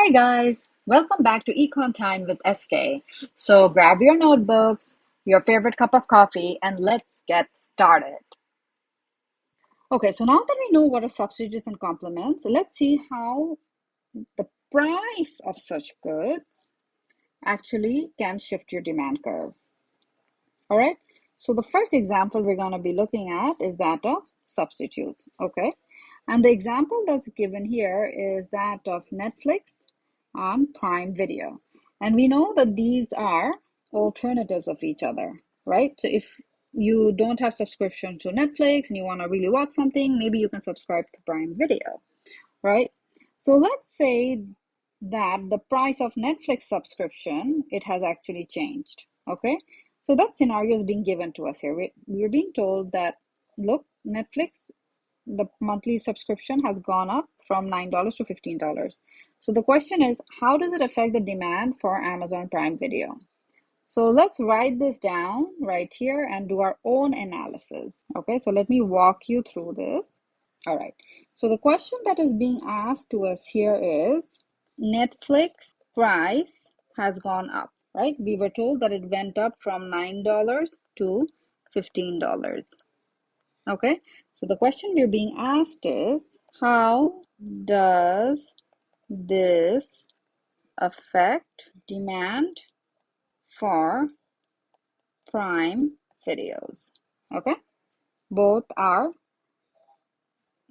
Hi guys, welcome back to Econ Time with SK. So grab your notebooks, your favorite cup of coffee, and let's get started. Okay, so now that we know what are substitutes and complements, let's see how the price of such goods actually can shift your demand curve. All right, so the first example we're going to be looking at is that of substitutes. Okay, and the example that's given here is that of Netflix and Prime Video. And we know that these are alternatives of each other, right? So if you don't have subscription to Netflix and you want to really watch something, maybe you can subscribe to Prime Video, right? So let's say that the price of Netflix subscription, it has actually changed, okay? So that scenario is being given to us here. We're being told that, look, Netflix, the monthly subscription has gone up from $9 to $15. So the question is, how does it affect the demand for Amazon Prime Video? So let's write this down right here and do our own analysis. Okay, so let me walk you through this. All right, so the question that is being asked to us here is Netflix price has gone up, right? We were told that it went up from $9 to $15. Okay, so the question we're being asked is, how does this affect demand for Prime videos? Okay, both are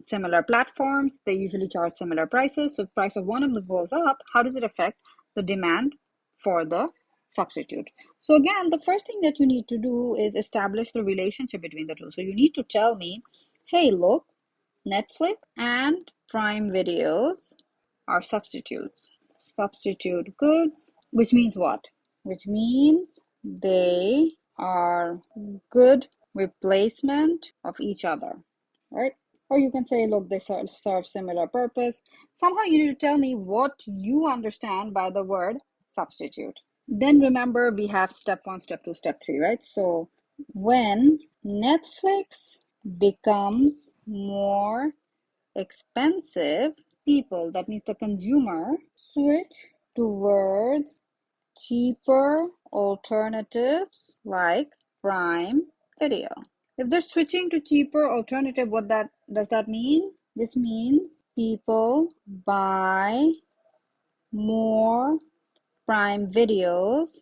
similar platforms. They usually charge similar prices. So if price of one of them goes up, how does it affect the demand for the substitute? So again, the first thing that you need to do is establish the relationship between the two. So you need to tell me, hey, look, Netflix and Prime videos are substitutes. Substitute goods, which means what? Which means they are good replacement of each other, right? Or you can say, look, they serve similar purpose. Somehow you need to tell me what you understand by the word substitute. Then remember, we have step one, step two, step three, right? So when Netflix becomes more expensive, people, that means the consumer, switch towards cheaper alternatives like Prime Video. If they're switching to cheaper alternative, what that does that mean? This means people buy more Prime videos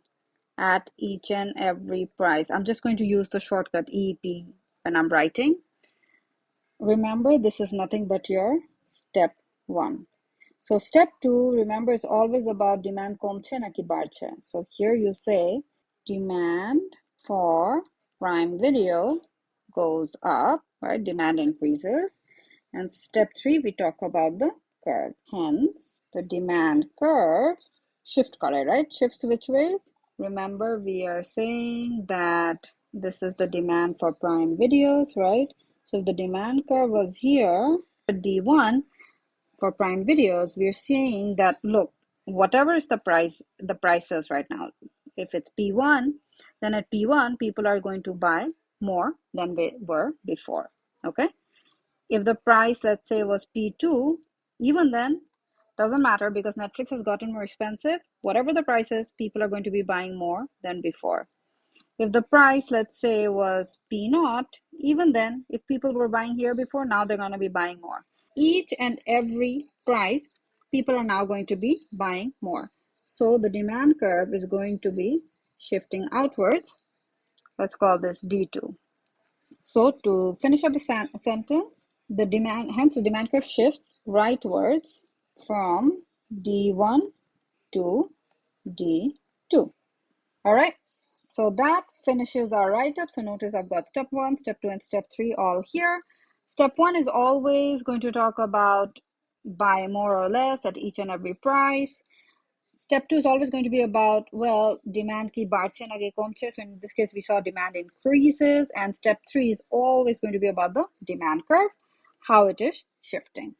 at each and every price. I'm just going to use the shortcut EP when I'm writing. Remember, this is nothing but your step one. So step two, remember, is always about demand komche na ki barche. So here you say demand for Prime Video goes up, right? Demand increases. And step three, we talk about the curve. Hence, the demand curve shift kare, right? Shifts which ways? Remember, we are saying that this is the demand for Prime videos, right? So if the demand curve was here, D1 for Prime videos, we're seeing that, look, whatever is the prices right now, if it's P1, then at P1, people are going to buy more than they were before, okay? If the price, let's say, was P2, even then, doesn't matter because Netflix has gotten more expensive. Whatever the price is, people are going to be buying more than before. If the price, let's say, was P naught, even then, if people were buying here before, now they're going to be buying more. Each and every price, people are now going to be buying more. So the demand curve is going to be shifting outwards. Let's call this D2. So to finish up the sentence, hence the demand curve shifts rightwards from D1 to D2. All right. So that finishes our write-up. So notice I've got step one, step two, and step three all here. Step one is always going to talk about buy more or less at each and every price. Step two is always going to be about, well, demand ki barche na ge komche. So in this case, we saw demand increases. And step three is always going to be about the demand curve, how it is shifting.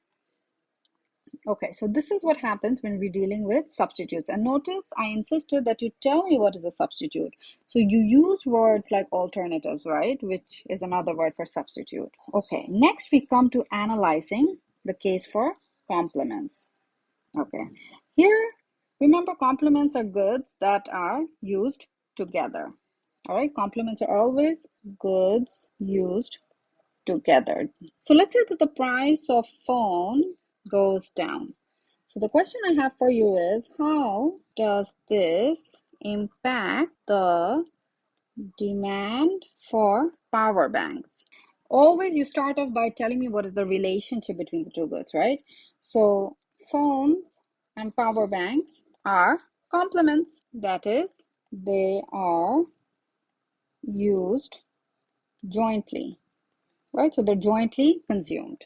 Okay, so this is what happens when we're dealing with substitutes. And notice I insisted that you tell me what is a substitute. So you use words like alternatives, right? Which is another word for substitute. Okay, next we come to analyzing the case for complements. Okay, Here, remember complements are goods that are used together. All right, complements are always goods used together. So let's say that the price of phone goes down. So the question I have for you is, how does this impact the demand for power banks? Always you start off by telling me what is the relationship between the two goods, right? So phones and power banks are complements. That is, they are used jointly, right? So they're jointly consumed.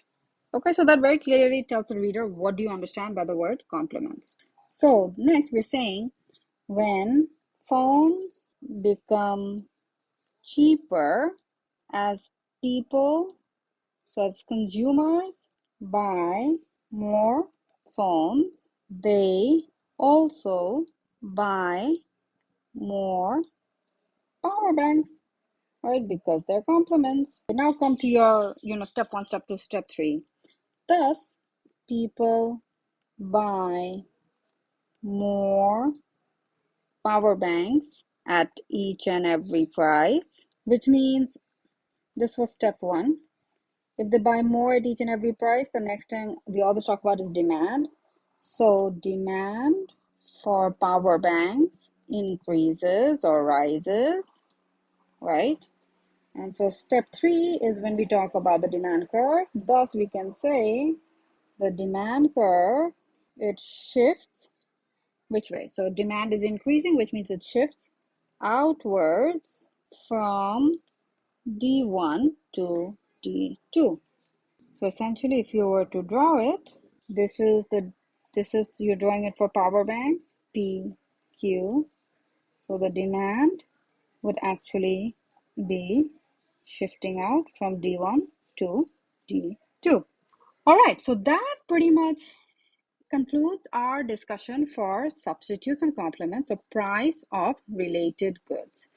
Okay, so that very clearly tells the reader what do you understand by the word complements. So next we're saying when phones become cheaper as people, so as consumers buy more phones, they also buy more power banks, right? Because they're complements. Now come to your, step one, step two, step three. Thus, people buy more power banks at each and every price, which means this was step one. If they buy more at each and every price, the next thing we always talk about is demand. So demand for power banks increases or rises, right? And so step three is when we talk about the demand curve. Thus, we can say the demand curve, it shifts which way? So demand is increasing, which means it shifts outwards from D1 to D2. So essentially, if you were to draw it, this is you're drawing it for power banks, P, Q. So the demand would actually be shifting out from D1 to D2. All right, so that pretty much concludes our discussion for substitutes and complements of price of related goods.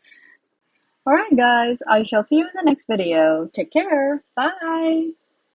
All right, guys, I shall see you in the next video. Take care. Bye.